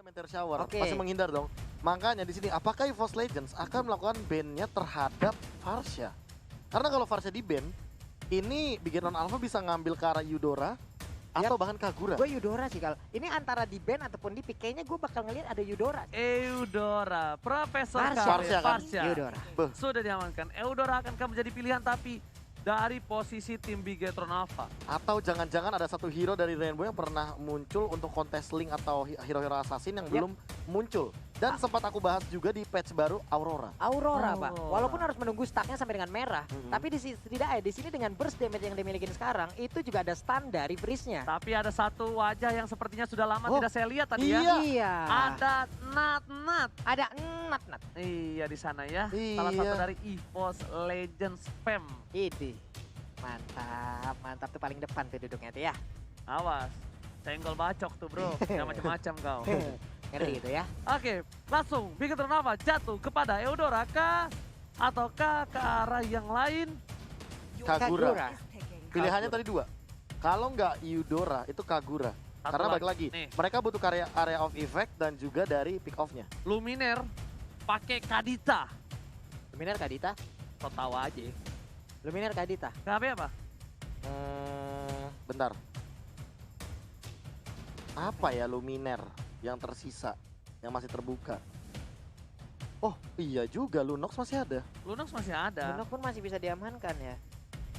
Meteor Shower. Oke. Masih menghindar dong. Makanya di sini apakah EVOS Legends akan melakukan ban-nya terhadap Varsha? Karena kalau Varsha di ban, ini Bigetron Alpha bisa ngambil ke arah Eudora atau bahkan Kagura. Gue Eudora sih kalau. Ini antara di ban ataupun di pick, kayaknya gue bakal ngeliat ada Eudora. Eudora, Profesor Varsha kan? Eudora. Sudah diamankan. Eudora akan menjadi pilihan tapi dari posisi tim Bigetron Alpha. Atau jangan-jangan ada satu hero dari Rainbow yang pernah muncul untuk kontes Link atau hero-hero assassin yang belum muncul. Dan sempat aku bahas juga di patch baru Aurora. Aurora, Pak. Aurora. Walaupun harus menunggu stacknya sampai dengan merah, tapi di setidaknya di sini dengan burst damage yang dimiliki sekarang itu juga ada stun dari Breeze-nya. Tapi ada satu wajah yang sepertinya sudah lama Oh, tidak saya lihat tadi iya. ya. Iya. Ada Nat. Ada Nat. Iya di sana ya. Iya. Salah satu dari EVOS Legends Spam. Ini. Mantap tuh paling depan tuh duduknya tuh ya. Awas, senggol bacok tuh bro. Yang macam-macam kau. Ngeri gitu ya. Oke, langsung Bigetron Alpha jatuh kepada Eudora kah? Ataukah ke arah yang lain? Kagura. Pilihannya tadi dua. Kalau nggak Eudora, itu Kagura. Satu Karena balik lagi, Nih, mereka butuh area of effect dan juga dari pick off-nya. Luminer pakai Kadita. Luminar Kadita. So tahu aja. Luminar Kadita. Kenapa apa? Bentar. Apa ya Luminer yang tersisa, yang masih terbuka? Oh iya juga, Lunox masih ada. Lunox masih ada. Lunox pun masih bisa diamankan ya.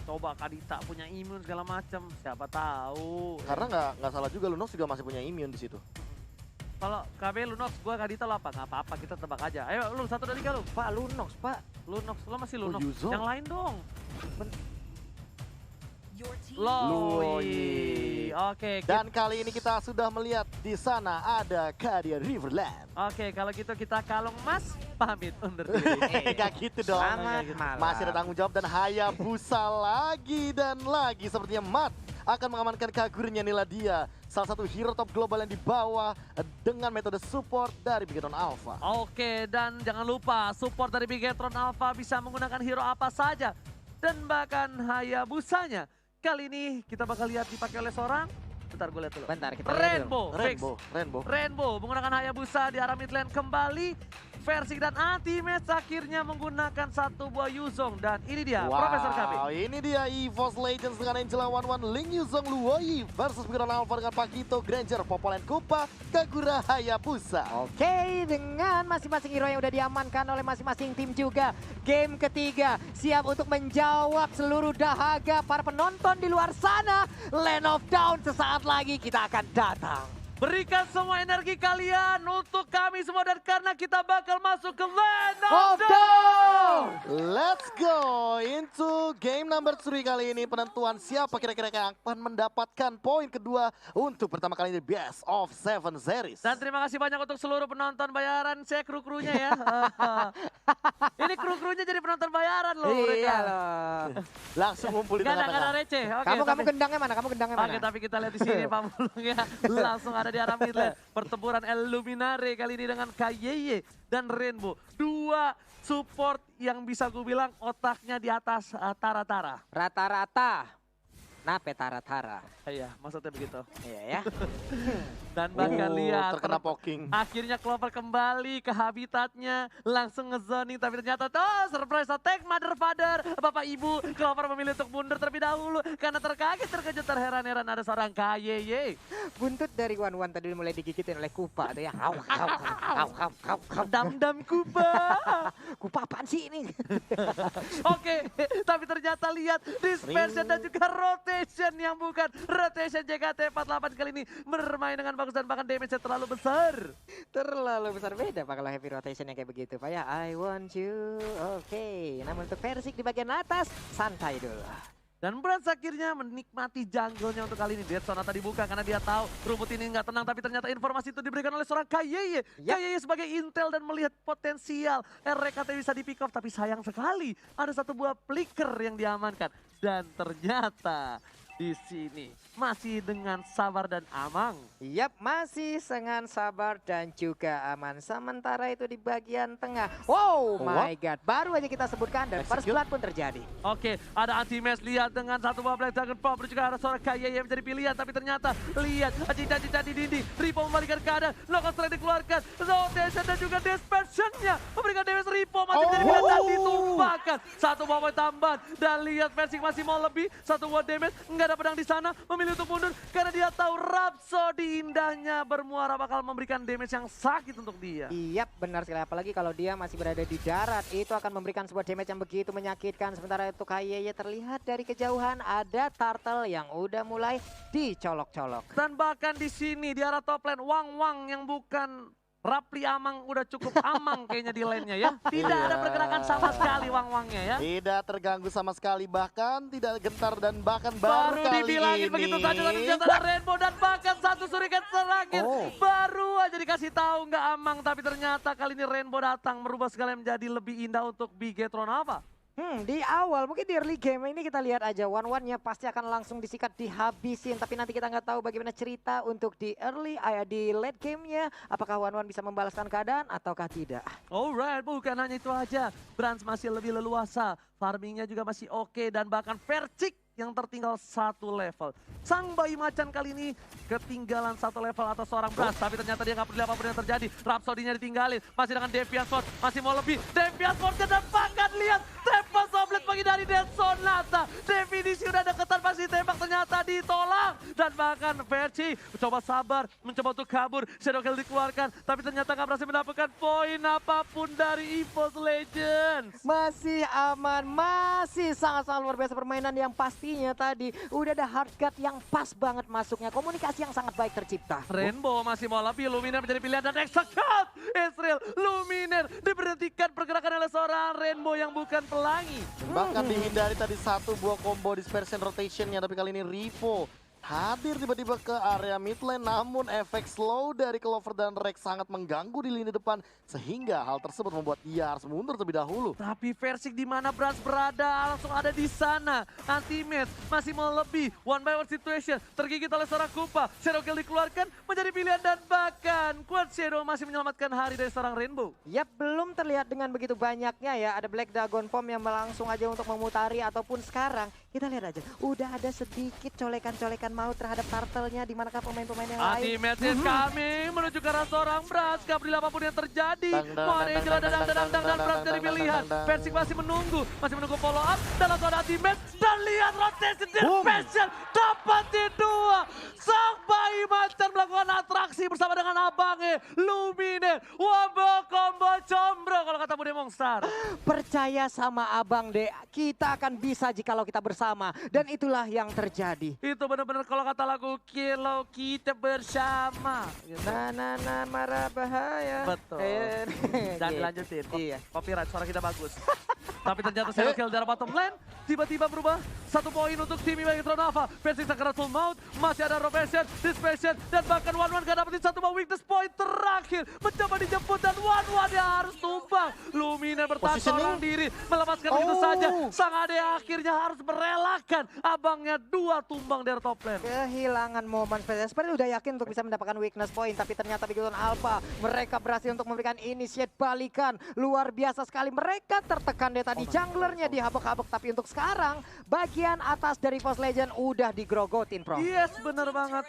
Coba Kadita punya imun segala macam. Siapa tahu. Karena nggak salah juga, Lunox juga masih punya immune di situ. Kalau KB Lunox, gua Kadita lo apa? Nggak apa-apa, kita tebak aja. Ayo lu satu dari lu. Pak Lunox, Pak. Lunox, lo masih Lunox. Yuzo. Yang lain dong. Loi. Loi. Oke, Dan kali ini kita sudah melihat di sana ada Kadia Riverland. Oke, kalau gitu kita kalung Mas pamit undur diri. Gak gitu dong. Selamat malam. Masih ada tanggung jawab dan Hayabusa lagi dan lagi. Sepertinya Matt akan mengamankan Kagurnya Niladia. Salah satu hero top global yang dibawa dengan metode support dari Bigetron Alpha. Oke, dan jangan lupa support dari Bigetron Alpha bisa menggunakan hero apa saja. Dan bahkan Hayabusanya. Kali ini kita bakal lihat dipakai oleh seorang. Bentar gue lihat dulu. Bentar kita lihat dulu. Rainbow menggunakan Hayabusa di arah mid lane kembali. Versi dan Anti-Match akhirnya menggunakan satu buah Yuzong. Dan ini dia Profesor KB. Wow, ini dia EVOS Legends dengan Angela 11, Ling Yuzong Luoyi versus Bigetron Alpha dengan Pakito, Granger, Popolen Kupa, Kagura, Hayabusa. Oke, dengan masing-masing hero yang udah diamankan oleh masing-masing tim juga. Game ketiga siap untuk menjawab seluruh dahaga para penonton di luar sana. Land of Dawn sesaat lagi kita akan datang. Berikan semua energi kalian untuk kami semua dan karena kita bakal masuk ke Land of Dawn. Dawn! Let's go into game number 3 kali ini. Penentuan siapa kira-kira yang akan mendapatkan poin kedua untuk pertama kali di Best of 7 Series. Dan terima kasih banyak untuk seluruh penonton bayaran. Saya kru-krunya ya. Ini kru-krunya jadi penonton bayaran loh mereka. Iya loh. Langsung ngumpul di Gak ada tengah-tengah. receh. Oke, Kamu tapi- gendangnya mana? Kamu gendangnya mana? Oke, tapi kita lihat di sini Pak Mulung ya. Langsung ada di arah mid lane. Pertempuran Illuminare kali ini dengan Kayeye dan Rainbow. Dua support yang bisa gue bilang otaknya di atas Tara-Tara. Rata-rata. Nape tara-tara. Iya, maksudnya begitu. Iya ya. Dan bahkan lihat terkena poking. akhirnya Clover kembali ke habitatnya, langsung ngezoning tapi ternyata surprise attack mother father. Bapak ibu, Clover memilih untuk mundur terlebih dahulu karena terkejut terheran-heran ada seorang Kayeye. Buntut dari Wan tadi mulai digigitin oleh Kupa tuh ya. Dam-dam Kuba. Kupa apaan sih ini? Oke, tapi ternyata lihat dispersion dan juga rotation yang bukan rotation JKT48 kali ini bermain dengan bagus dan bahkan damage-nya terlalu besar. Terlalu besar beda Pak kalau heavy rotation yang kayak begitu Pak ya. I want you. Oke, namun untuk Versik di bagian atas santai dulu. Dan Brans akhirnya menikmati jungle-nya untuk kali ini. Dead Zone tadi buka karena dia tahu rumput ini nggak tenang. Tapi ternyata informasi itu diberikan oleh seorang Kayeye. Kayeye sebagai intel dan melihat potensial RKT bisa di pick off. Tapi sayang sekali ada satu buah flicker yang diamankan. Dan ternyata di sini masih dengan sabar dan amang. Yap, masih dengan sabar dan juga aman. Sementara itu di bagian tengah. Wow, my god. Baru aja kita sebutkan dan first blood pun terjadi. Oke, ada anti-match, lihat dengan satu buah Black Dragon Pop, juga ada seorang Kaye yang menjadi pilihan, tapi ternyata lihat cinta-cinta di dinding, Ripo membalikan keadaan, Knockout Strike dikeluarkan, rotation dan juga dispersionnya memberikan damage. Ripo masih menjadi pilihan dan ditumbangkan. Satu buah poin tambahan dan lihat Versing masih mau lebih, satu buah damage, nggak ada pedang di sana, memilih untuk mundur karena dia tahu Rhapsody indahnya bermuara bakal memberikan damage yang sakit untuk dia. Yap, benar sekali. Apalagi kalau dia masih berada di darat, itu akan memberikan sebuah damage yang begitu menyakitkan. Sementara itu Kaye terlihat dari kejauhan ada turtle yang udah mulai dicolok-colok. Dan bahkan di sini di arah top lane, Wang yang bukan Rapli Amang udah cukup amang kayaknya di lane-nya ya. Tidak ada pergerakan sama sekali Wangnya ya. Tidak terganggu sama sekali, bahkan tidak gentar dan bahkan Baru kali dibilangin ini. begitu saja tapi ternyata ada Rainbow dan bahkan satu surikat terakhir. Baru aja dikasih tahu nggak amang, tapi ternyata kali ini Rainbow datang merubah segala menjadi lebih indah untuk Bigetron apa? Di awal mungkin di early game ini kita lihat aja one-one-nya pasti akan langsung disikat dihabisin. Tapi nanti kita nggak tahu bagaimana cerita untuk di di late game-nya. Apakah one-one bisa membalaskan keadaan ataukah tidak. Alright, bukan hanya itu aja. Brans masih lebih leluasa. Farmingnya juga masih oke dan bahkan Vercik yang tertinggal satu level. Sang bayi macan kali ini ketinggalan satu level atas seorang Brans. Tapi ternyata dia nggak peduli apapun yang terjadi. Rhapsody-nya ditinggalin. Masih dengan Deviant Sword. Masih mau lebih. Deviant Sword kedapatkan. Lihat. Tembak Soblet bagi dari Dead Sonata. Definisi udah deketan pasti tembak. Ternyata ditolak. Dan bahkan Verci mencoba sabar. Mencoba untuk kabur. Shadow Kill dikeluarkan. Tapi ternyata nggak berhasil mendapatkan poin apapun dari EVOS Legends. Masih aman. Masih sangat-sangat luar biasa permainan yang pastinya tadi udah ada hard cut yang pas banget masuknya. Komunikasi yang sangat baik tercipta. Rainbow masih mau lebih. Luminer menjadi pilihan dan execute. Israel Luminer diberhentikan pergerakan oleh seorang Rainbow yang bukan pelangi. Bahkan dihindari tadi satu buah combo dispersion rotationnya, tapi kali ini Rivo hadir tiba-tiba ke area mid lane, namun efek slow dari Clover dan Rex sangat mengganggu di lini depan sehingga hal tersebut membuat dia harus mundur terlebih dahulu. Tapi Versik di mana Brans berada langsung ada di sana. Anti-match masih mau lebih. One by one situation tergigit oleh seorang Kupa. Shadow Kill dikeluarkan menjadi pilihan dan bahkan Quad Shadow masih menyelamatkan hari dari seorang Rainbow. Yap, belum terlihat dengan begitu banyaknya ya. Ada Black Dragon Form yang langsung aja untuk memutari ataupun sekarang kita lihat aja udah ada sedikit colekan-colekan mau terhadap turtle-nya di manakah pemain-pemain yang lain. Anti-match is coming menuju ke arah seorang Brans. Gak peduli apapun yang terjadi. Mohon Angela dan Brans dari pilihan. Versik masih menunggu follow up dan langsung ada anti-match. Dan lihat rotation dispersion dapatin dua. Sang bayi macan melakukan atraksi bersama dengan abangnya Luminer. Wombo combo combro kalau kata Bude Mongstar. Percaya sama abang deh, kita akan bisa jikalau kita bersama. Dan itulah yang terjadi. Itu benar-benar kalau kata lagu kalau kita bersama. Nah, marah bahaya. Betul. Dan dilanjutin. Iya. Copyright, suara kita bagus. Tapi ternyata Shadow Kill dari bottom lane tiba-tiba berubah. 1 poin untuk tim Bigetron Alpha. Versi Sakaratul Maut. Masih ada rotation, dispersion, dan bahkan One gak dapetin 1 buah weakness point terakhir. Mencoba dijemput dan One dia harus tumbang. Lumina bertahan seorang diri. Melepaskan begitu saja. Sang Ade akhirnya harus merelakan abangnya 2 tumbang dari top lane. Kehilangan momen seperti udah yakin untuk bisa mendapatkan weakness point. Tapi ternyata Bigetron Alpha mereka berhasil untuk memberikan initiate balikan. Luar biasa sekali. Mereka tertekan deh tadi. Junglernya dihabek-habek. Tapi untuk sekarang bagian atas dari EVOS Legend udah digrogotin, Bro. Yes, bener banget.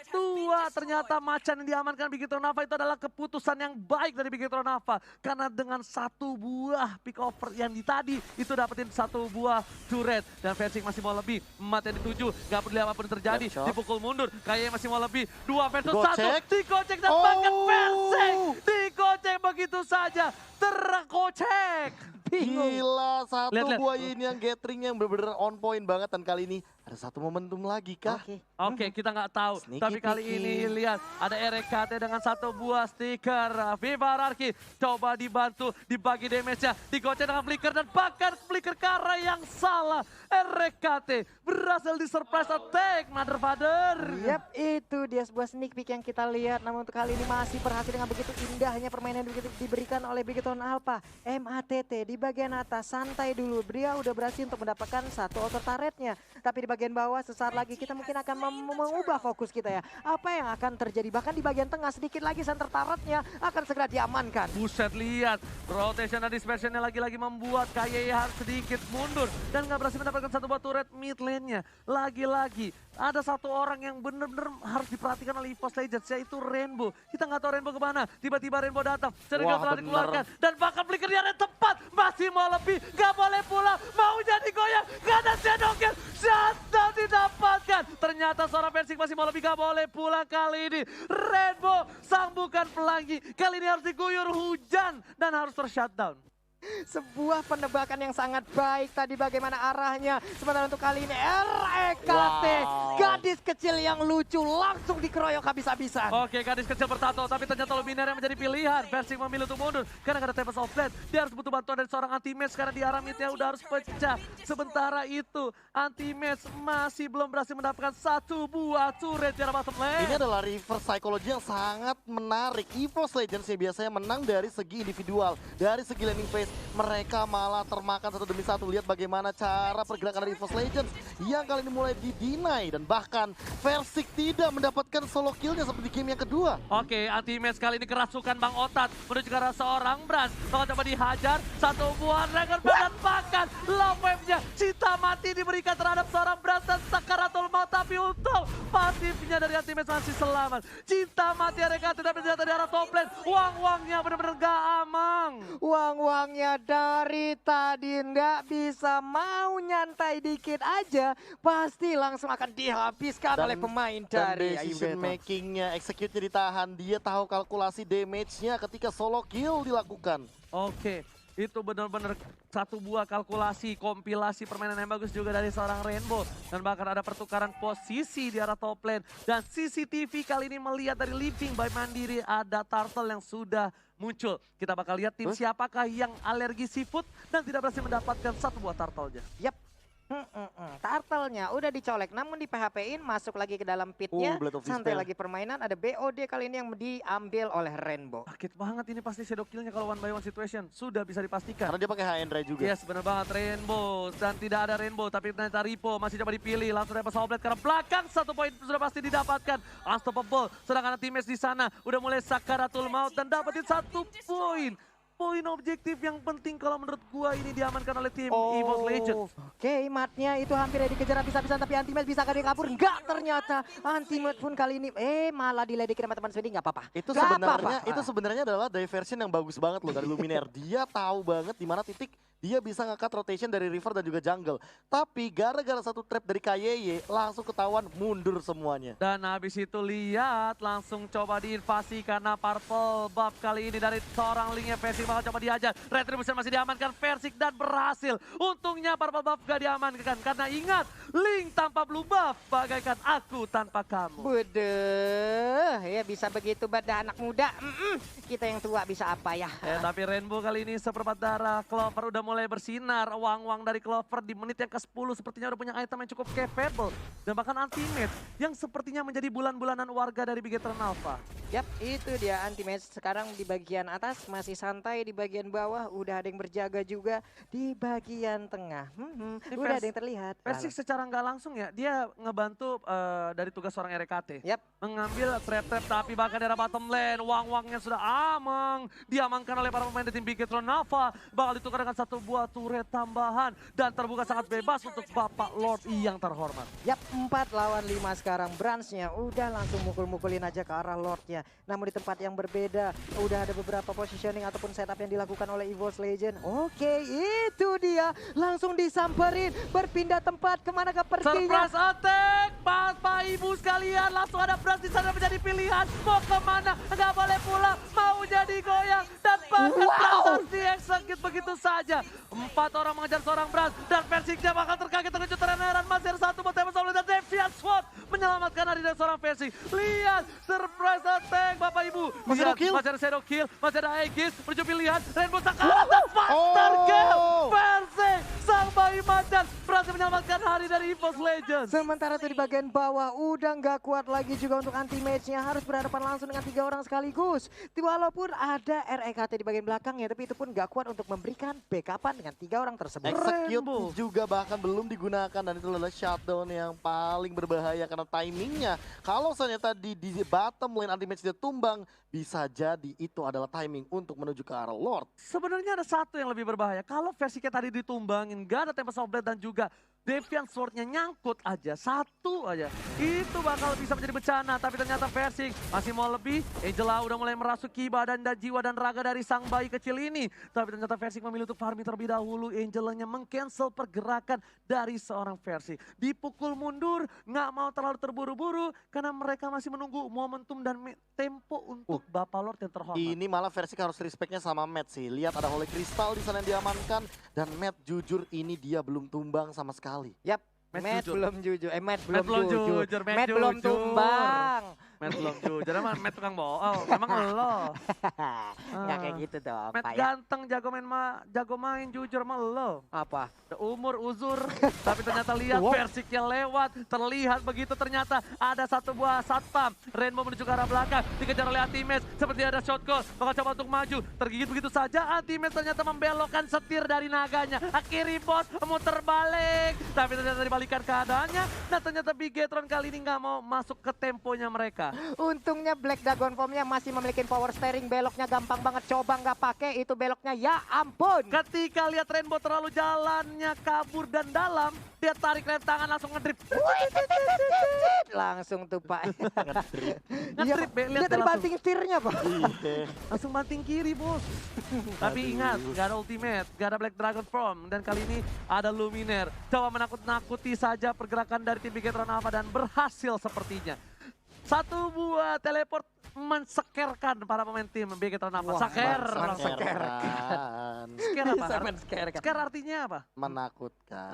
Ternyata macan yang diamankan Bigetron Alpha itu adalah keputusan yang baik dari Bigetron Alpha. Karena dengan 1 buah pick over yang tadi itu dapetin 1 buah turret. Dan Versik masih mau lebih. Mati yang dituju. Gak peduli apapun yang terjadi. Dipukul mundur. Kayaknya masih mau lebih. 2 versus 1. Dikocek dan bahkan Versik dikocek begitu saja. Terkocek. Gila, satu Lihat. buah ini yang gathering yang bener-bener on point banget. Dan kali ini ada 1 momentum lagi kah? Oke, kita nggak tahu. Sneaky Tapi kali peeky. ini lihat ada RKT dengan 1 buah stiker. Viva Rarki coba dibantu, dibagi damage-nya, digocek dengan flicker dan bahkan flicker Kara yang salah. RKT berhasil di surprise attack, mother father. Yap, itu dia sebuah sneak peek yang kita lihat. Namun untuk kali ini masih berhasil dengan begitu indahnya permainan yang diberikan oleh Bigetron Alpha. MATT di bagian atas santai dulu. Dia udah berhasil untuk mendapatkan 1 auto turretnya. Tapi di bagian bagian bawah. Sesaat lagi kita mungkin akan mengubah fokus kita ya. Apa yang akan terjadi? Bahkan di bagian tengah sedikit lagi center turretnya akan segera diamankan. Buset, lihat rotation dan dispersionnya lagi-lagi membuat KYY harus sedikit mundur dan nggak berhasil mendapatkan satu buah turret mid lane-nya. Lagi-lagi ada satu orang yang benar-benar harus diperhatikan oleh EVOS Legends, yaitu Rainbow. Kita nggak tahu Rainbow kemana, tiba-tiba Rainbow datang, Cerigil telah dikeluarkan dan bahkan flicker di area tepat, masih mau lebih, nggak boleh pulang, mau jadi goyang, nggak ada shadow kill, shutdown didapatkan. Ternyata seorang Versik masih mau lebih, nggak boleh pulang kali ini. Rainbow sang bukan pelangi, kali ini harus diguyur hujan dan harus ter-shutdown. Sebuah penebakan yang sangat baik tadi bagaimana arahnya. Sementara untuk kali ini REKT, gadis kecil yang lucu langsung dikeroyok habis-habisan. Oke, gadis kecil bertato, tapi ternyata Luminaire yang menjadi pilihan. Versik memilih untuk mundur karena gak ada Tempest of Blade. Dia harus butuh bantuan dari seorang anti-match karena di arah midnya udah harus pecah. Sementara itu anti-match masih belum berhasil mendapatkan satu buah turret di arah bottom lane. Ini adalah reverse psychology yang sangat menarik. EVOS Legends yang biasanya menang dari segi individual, dari segi laning phase. Mereka malah termakan satu demi satu. Lihat bagaimana cara pergerakan dari EVOS Legends yang kali ini mulai di-deny. Dan bahkan Versik tidak mendapatkan solo killnya seperti game yang kedua. Oke, anti-match kali ini kerasukan Bang Otat menuju ke arah seorang Brans. Bakal coba dihajar, satu buah Dragon Ball dan bahkan love wave-nya. Cinta mati diberikan terhadap seorang Brans dan Sakaratul Maut. Tapi untung pasifnya dari anti-match masih selamat. Cinta mati RKT tapi ternyata di arah top lane. Uang-uangnya benar-benar gak amang. Uang-uangnya dari tadi nggak bisa mau nyantai dikit aja. Pasti langsung akan dihabiskan oleh pemain dari decision Iveto. makingnya, execute-nya ditahan. Dia tahu kalkulasi damage-nya ketika solo kill dilakukan. Oke, itu benar-benar satu buah kalkulasi, kompilasi permainan yang bagus juga dari seorang Rainbow. Dan bahkan ada pertukaran posisi di arah top lane. Dan CCTV kali ini melihat dari Living by Mandiri ada Turtle yang sudah muncul. Kita bakal lihat tim siapakah yang alergi seafood dan tidak berhasil mendapatkan satu buah turtle-nya. Yap. Turtle-nya udah dicolek namun di PHP-in masuk lagi ke dalam pitnya. Blade of Santai Despair. lagi permainan. Ada BOD kali ini yang diambil oleh Rainbow. Sakit banget ini pasti shadow kill-nya kalau one by one situation. Sudah bisa dipastikan. Karena dia pakai high end ray juga. Yes, benar banget Rainbow. Dan tidak ada Rainbow, tapi ternyata Ripo masih coba dipilih. Langsung dapat Soul Blade karena belakang. Satu poin sudah pasti didapatkan. Unstoppable. Sedangkan teammates di sana udah mulai Sakaratul Maut dan dapetin satu poin. Poin objektif yang penting kalau menurut gua ini diamankan oleh tim EVOS Legends. Oke, matnya itu hampir dikejar habis-habisan tapi Anti-Match bisa dia kabur. Enggak ternyata. Anti-Match pun kali ini malah diledekin sama teman Swedi, enggak apa-apa. Itu sebenarnya adalah diversion yang bagus banget loh dari Luminaire. Dia tahu banget di mana titik dia bisa nge-cut rotation dari river dan juga jungle. Tapi gara-gara satu trap dari KYY langsung ketahuan mundur semuanya. Dan habis itu lihat langsung coba diinvasi karena purple buff kali ini dari seorang linknya Versik bakal coba dihajar. Retribution masih diamankan Versik dan berhasil. Untungnya purple buff gak diamankan karena ingat link tanpa blue buff bagaikan aku tanpa kamu. Budeh, ya bisa begitu pada anak muda. Kita yang tua bisa apa ya? Tapi Rainbow kali ini seperempat darah. Clover udah mulai bersinar. Uang-uang dari Clover di menit yang ke-10 sepertinya udah punya item yang cukup capable. Dan bahkan Anti-Match yang sepertinya menjadi bulan-bulanan warga dari Big Eternal Alpha. Yap, itu dia Anti-Match. Sekarang di bagian atas masih santai, di bagian bawah udah ada yang berjaga juga. Di bagian tengah, udah ada yang terlihat. Versik secara nggak langsung ya, dia ngebantu dari tugas seorang RKT. Yap. Mengambil trap-trap tapi bahkan dari bottom lane. Uang-uangnya sudah amang. Diamankan oleh para pemain dari tim Big Eternal Alpha. Bakal ditukar dengan satu buah turret tambahan. Dan terbuka sangat bebas untuk Bapak Lord yang terhormat. Yap, 4 lawan 5 sekarang. Branch-nya udah langsung mukul-mukulin aja ke arah Lord-nya. Namun di tempat yang berbeda, udah ada beberapa positioning ataupun setup yang dilakukan oleh EVOS Legends. Oke, itu dia. Langsung disamperin, berpindah tempat, kemana ke perginya. Surprise attack, Bapak Ibu sekalian. Langsung ada Brans di sana menjadi pilihan. Mau kemana, nggak boleh pulang, mau jadi goyang. Dan bahkan Brans harus diexecute begitu saja. 4 orang mengejar seorang Brans. Dan Versiknya bakal terkaget, terkejut, terheran. Masih ada satu buat Tempest of Blade dan Deviant Sword menyelamatkan hari dari seorang Versik. Lihat, surprise attack tank Bapak Ibu. Masih ada kill? Masih ada shadow kill, masih ada Aegis, menuju pilihan, Rainbow Sakarat dan faster kill. Versi sang bayi macan berhasil menyelamatkan hari dari EVOS Legends. Sementara itu di bagian bawah udah nggak kuat lagi juga untuk anti-match-nya, harus berhadapan langsung dengan 3 orang sekaligus. Walaupun ada REKT di bagian belakangnya, tapi itu pun nggak kuat untuk memberikan backupan dengan 3 orang tersebut. Execute Rainbow. juga bahkan belum digunakan dan itu adalah shutdown yang paling berbahaya karena timingnya. Kalau ternyata di bottom lane anti-match dia tumbang, bisa jadi itu adalah timing untuk menuju ke arah Lord. Sebenarnya ada satu yang lebih berbahaya. Kalau versi kayak tadi ditumbangin, gak ada Tempest of Blade dan juga Deviant Sword-nya nyangkut aja, satu aja. Itu bakal bisa menjadi bencana, tapi ternyata versi masih mau lebih. Angela udah mulai merasuki badan dan jiwa dan raga dari sang bayi kecil ini. Tapi ternyata versi memilih untuk farming terlebih dahulu. Angelanya meng-cancel pergerakan dari seorang versi. Dipukul mundur, nggak mau terlalu terburu-buru karena mereka masih menunggu momentum dan tempo untuk Bapak Lord yang terhormat. Ini malah versi harus respectnya sama Matt sih. Lihat ada Holy Crystal di sana yang diamankan dan Matt jujur ini dia belum tumbang sama sekali. Yap, Matt Matt jujur. belum jujur. Matt Matt belum jujur. jujur, Matt Matt belum jujur. tumbang. Matt belum jujur, emang Matt tukang bohong, emang lo. Nggak kayak gitu dong, Matt Pak ya. ganteng, jago main jujur sama lo. Apa? Udah umur uzur, tapi ternyata lihat versiknya lewat. Terlihat begitu ternyata ada satu buah satpam. Rainbow menuju ke arah belakang, dikejar oleh Anti-Match. Seperti ada shot call, bakal coba untuk maju. Tergigit begitu saja, Anti-Match ternyata membelokkan setir dari naganya. Akhiri bot, muter balik. Tapi ternyata dibalikan keadaannya. Dan ternyata Bigetron kali ini nggak mau masuk ke temponya mereka. Untungnya Black Dragon Form-nya masih memiliki power steering, beloknya gampang banget, coba nggak pakai itu beloknya, ya ampun. Ketika lihat Rainbow terlalu jalannya kabur dan dalam, dia tarik rem tangan langsung ngedrip. Langsung tuh Pak. Ngedrip, Be, lihat Dia tadi langsung. banting setirnya Pak. Langsung banting kiri, bos. Tapi ingat, gak ada ultimate, gak ada Black Dragon Form. Dan kali ini ada Luminaire. Coba menakut-nakuti saja pergerakan dari tim Bigetron Alpha dan berhasil sepertinya. Satu buah teleport mensekerkan para pemain tim Bigetron Alpha. Wah, Saker. Mensekerkan. Saker apa? Bisa mensekerkan. Saker artinya apa? Menakutkan.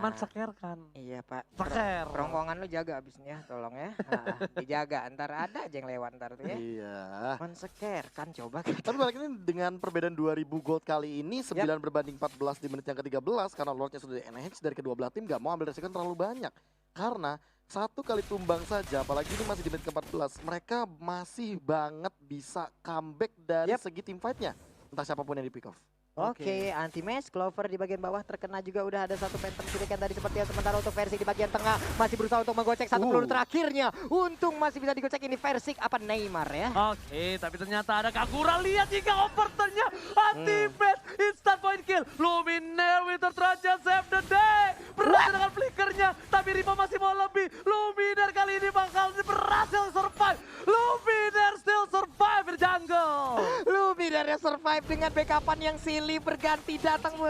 Mensekerkan. Iya Pak. Saker. Rongkongan lu jaga abisnya, tolong ya. Nah, dijaga, ntar ada aja yang lewat ntar tuh ya. Iya. Mensekerkan coba. Tapi balik ini dengan perbedaan 2000 gold kali ini 9 berbanding 14 di menit yang ke-13 karena Lordnya sudah di NH dari kedua belah tim gak mau ambil resiko terlalu banyak. Karena satu kali tumbang saja, apalagi ini masih di menit ke-14, mereka masih banget bisa comeback dari segi team fight-nya. Entah siapapun yang di pick off. Oke, anti-match, Clover di bagian bawah terkena juga, udah ada satu phantom shuriken tadi seperti yang sementara untuk versi di bagian tengah masih berusaha untuk menggocek satu peluru terakhirnya. Untung masih bisa digocek ini versi apa Neymar ya. Oke, tapi ternyata ada Kagura. Lihat jika overturnnya Anti-Match instant point kill. Luminaire Winter Trojan save the day. Berhasil dengan flickernya, tapi Rimo masih mau lebih. Luminaire kali ini bakal berhasil survive. Luminaire still survive di jungle. Luminaire survive dengan backupan yang silih berganti datang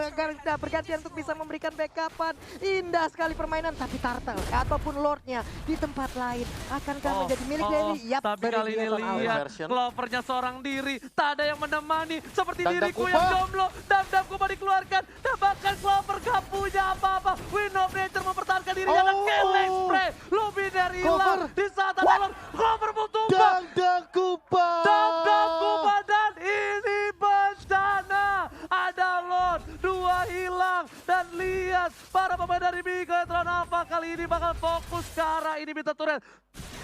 berganti untuk bisa memberikan backupan. Indah sekali permainan, tapi Turtle ataupun Lordnya di tempat lain akankah menjadi milik dari tapi kali ini lihat Clovernya seorang diri, tak ada yang menemani seperti diriku yang jomblo. Dam-dam Kuba dikeluarkan dan bahkan Clover gak punya apa-apa. Wind of Nature mempertahankan dirinya dan killing spray. Luminaire hilang di saat ada Lord. Clover mau tumbang. Dam Kuba. Dam Kuba dan ini bencana. Ada Lord, dua hilang dan lihat para pemain dari Bigetron Alpha kali ini bakal fokus ke arah ini Bita Turret.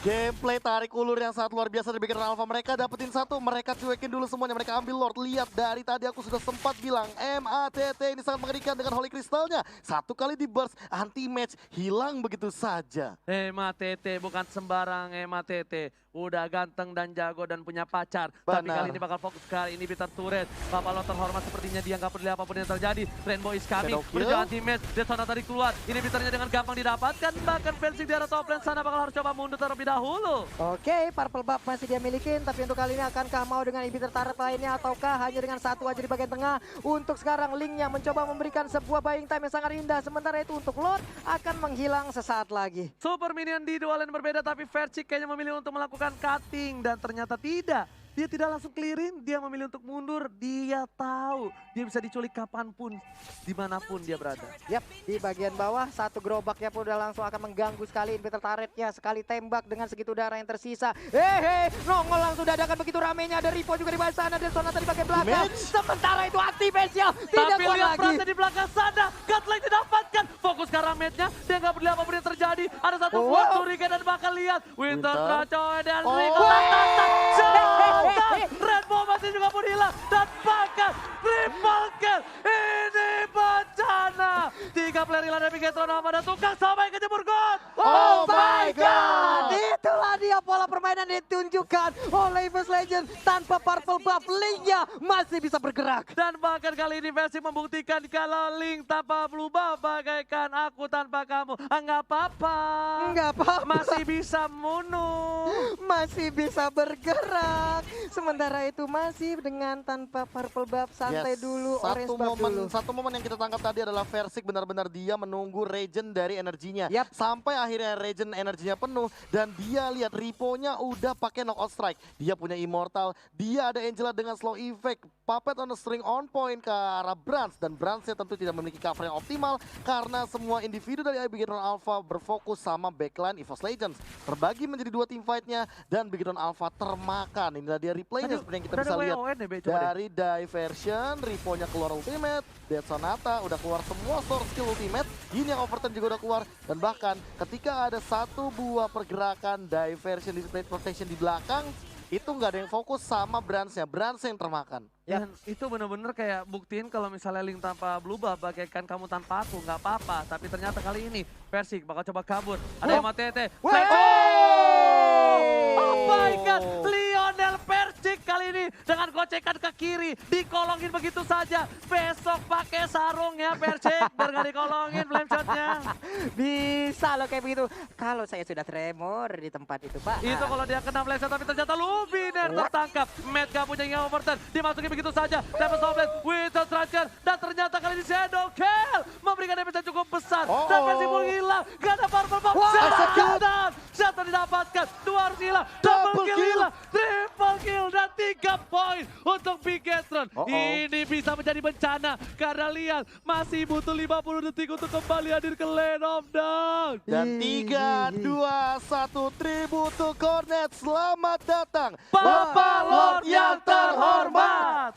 Gameplay tarik ulur yang sangat luar biasa dari Bigetron Alpha. Mereka dapetin satu, mereka cuekin dulu semuanya, mereka ambil Lord. Lihat dari tadi aku sudah sempat bilang MATT ini sangat mengerikan dengan Holy Crystalnya. Satu kali di burst, anti-match, hilang begitu saja. MATT bukan sembarang MATT. Udah ganteng dan jago dan punya pacar. Tapi kali ini bakal fokus kali ini Bitter Turret. Bapak Lord terhormat sepertinya dia nggak peduli apapun yang terjadi. Rainbow is coming. Menuju anti-match. Desana tadi keluar. Ini Bitternya dengan gampang didapatkan. Bahkan fencing di arah top lane sana bakal harus coba mundur terlebih dahulu. Oke, Purple Buff masih dia milikin. Tapi untuk kali ini akankah mau dengan Bitter Turret lainnya ataukah hanya dengan satu aja di bagian tengah. Untuk sekarang Linknya mencoba memberikan sebuah buying time yang sangat indah. Sementara itu untuk Lord akan menghilang sesaat lagi. Super minion di dua lane berbeda tapi Vercik kayaknya memilih untuk melakukan cutting dan ternyata tidak. dia tidak langsung clearin, dia memilih untuk mundur. Dia tahu dia bisa diculik kapanpun, dimanapun dia berada. Yap, di bagian bawah satu gerobaknya pun udah langsung akan mengganggu sekali inverter turretnya. Sekali tembak dengan segitu darah yang tersisa. Nongol langsung dadakan begitu ramenya. Ada Ripo juga di bawah sana, ada Sonata di bagian belakang. Sementara itu anti-base-nya tidak Tapi kuat lihat lagi. Fransa di belakang sana, Godlike didapatkan. Fokus ke Ramednya, dia nggak peduli apapun yang terjadi. Ada satu buat Turika dan bakal lihat. Winter Tracoy dan Rico Rainbow masih juga pun hilang. Dan bahkan triple kill. Ini bencana. 3 player hilang dari Bigetron Alpha dan tukang sampai kejebur God. Oh my god! Itulah dia pola permainan yang ditunjukkan oleh First Legend. Tanpa purple buff, Link-nya masih bisa bergerak. Dan bahkan kali ini Versi membuktikan kalau Link tanpa blue buff bagaikan aku tanpa kamu. Enggak apa-apa. Enggak apa-apa. Masih bisa bunuh. Masih bisa bergerak. Sementara itu masih dengan tanpa purple buff, santai dulu, orange buff dulu. Satu momen yang kita tangkap tadi adalah Versik benar-benar dia menunggu regen dari energinya. Yap. Sampai akhirnya regen energinya penuh dan dia lihat Ripo-nya udah pakai knockout strike. Dia punya immortal, dia ada Angela dengan slow effect, puppet on the string on point ke arah Brans, dan Brans-nya tentu tidak memiliki cover yang optimal karena semua individu dari Bigetron Alpha berfokus sama backline EVOS Legends. Terbagi menjadi 2 team fight-nya dan Bigetron Alpha termakan. Inilah dia replaynya seperti yang kita bisa lihat dari diversion, Ripo-nya keluar ultimate, Dead Sonata udah keluar semua source skill ultimate, ini yang overturn juga udah keluar, dan bahkan ketika ada satu buah pergerakan diversion di plate protection di belakang, itu nggak ada yang fokus sama Brans-nya yang termakan. Dan itu bener-bener kayak buktiin kalau misalnya Link tanpa blue buff bagaikan kamu tanpa aku, nggak apa-apa. Tapi ternyata kali ini Versik bakal coba kabur. Ada yang mati. Oh my god, Lionel Versik kali ini dengan gocekan ke kiri, dikolongin begitu saja. Besok pakai sarung ya Versik, biar gak dikolongin flame shotnya. Bisa loh kayak begitu. Kalau saya sudah tremor di tempat itu, Pak. Itu kalau dia kena flame shot, tapi ternyata Luminer tertangkap. Matt gak punya yang overturn, dimasukin begitu saja. Dapat Softblade, Winter Striker, dan ternyata kali ini Shadow Kill memberikan damage yang cukup besar. Dan Versik pun hilang, gak ada purple buff. Shadow didapatkan, 2 harus hilang, double kill hilang, triple kill, dan 3 poin untuk Bigetron. Ini bisa menjadi bencana karena lihat masih butuh 50 detik untuk kembali hadir ke Land of Dawn. Dan 3, 2, 1, tribute to Cornet, selamat datang Bapak Lord yang terhormat.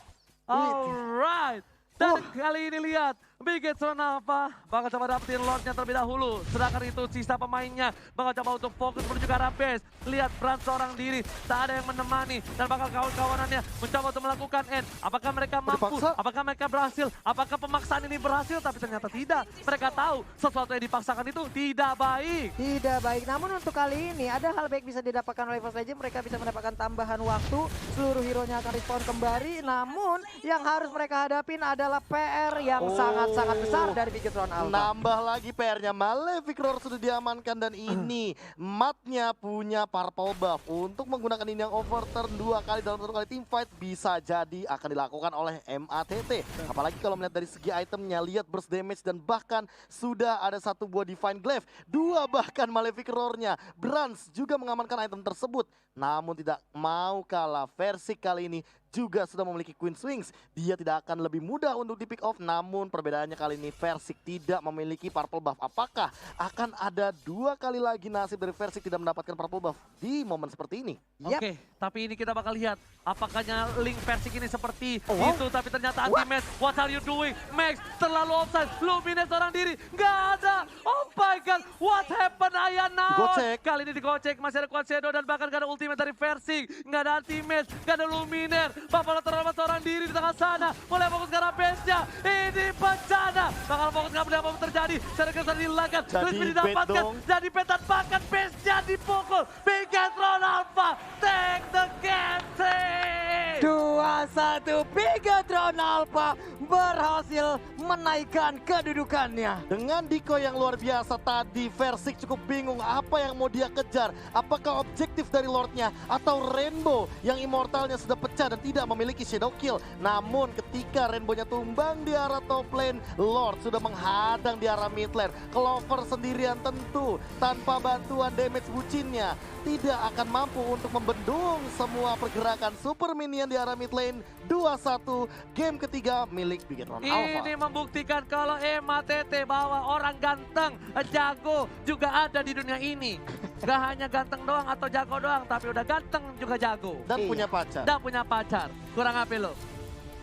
Alright. Dan kali ini lihat Bigetron Alpha bakal coba dapetin Lordnya terlebih dahulu. Sedangkan itu sisa pemainnya bakal coba untuk fokus menuju ke arah base. Lihat Brans seorang diri, tak ada yang menemani. Dan bakal kawan-kawanannya mencoba untuk melakukan end. Apakah mereka mampu? Apakah mereka berhasil? Apakah pemaksaan ini berhasil? Tapi ternyata tidak. Mereka tahu sesuatu yang dipaksakan itu tidak baik. Tidak baik, namun untuk kali ini ada hal baik bisa didapatkan oleh First Legend. Mereka bisa mendapatkan tambahan waktu, seluruh hero-nya akan respawn kembali. Namun yang harus mereka hadapin adalah PR yang sangat besar dari Bigetron Alpha. Nambah lagi PR-nya, Malefic Roar sudah diamankan dan ini Matnya punya purple buff. Untuk menggunakan ini yang overturn 2 kali dalam 1 kali team fight bisa jadi akan dilakukan oleh MATT. Apalagi kalau melihat dari segi itemnya, lihat burst damage dan bahkan sudah ada 1 buah Divine Glaive, 2 bahkan Malefic Roar-nya. Brans juga mengamankan item tersebut, namun tidak mau kalah. Versik kali ini juga sudah memiliki Queen Swings. Dia tidak akan lebih mudah untuk di pick off, namun perbedaannya kali ini Versik tidak memiliki purple buff. Apakah akan ada 2 kali lagi nasib dari Versik tidak mendapatkan purple buff di momen seperti ini? Oke, tapi ini kita bakal lihat apakahnya Link Versik ini seperti itu, tapi ternyata anti-match. What are you doing? Max terlalu offside, Lumines seorang diri, nggak ada. Oh my god, what happened Ayana? Kali ini digocek, masih ada Quad Shadow dan bahkan gak ada ultimate dari Versik. Nggak ada anti-match, nggak ada Luminer. Bapak terhormat seorang diri di tengah sana, mulai fokus ke arah base-nya. Ini bencana, bakal fokus ke apa yang terjadi. Secara kesan dihilangkan, Crispy didapatkan, jadi petan bahkan base-nya dipukul. Bigetron Alpha, take the game team. 2-1 Bigetron Alpha berhasil menaikkan kedudukannya. Dengan decoy yang luar biasa tadi, Versik cukup bingung apa yang mau dia kejar. Apakah objektif dari Lordnya atau Rainbow yang immortalnya sudah pecah dan tidak memiliki shadow kill. Namun ketika Rainbow-nya tumbang di arah top lane, Lord sudah menghadang di arah mid lane. Clover sendirian tentu tanpa bantuan damage bucinnya tidak akan mampu untuk membendung semua pergerakan super minion di arah mid lane. 2-1 game ketiga milik Bigetron Alpha. Ini membuktikan kalau MATT bahwa orang ganteng, jago juga ada di dunia ini. Gak hanya ganteng doang atau jago doang, tapi udah ganteng juga jago. Dan Iya. punya pacar. Dan punya pacar. Kurang apa lo?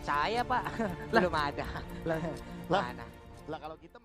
Saya Pak, belum ada. Lah, Mana? lah kalau kita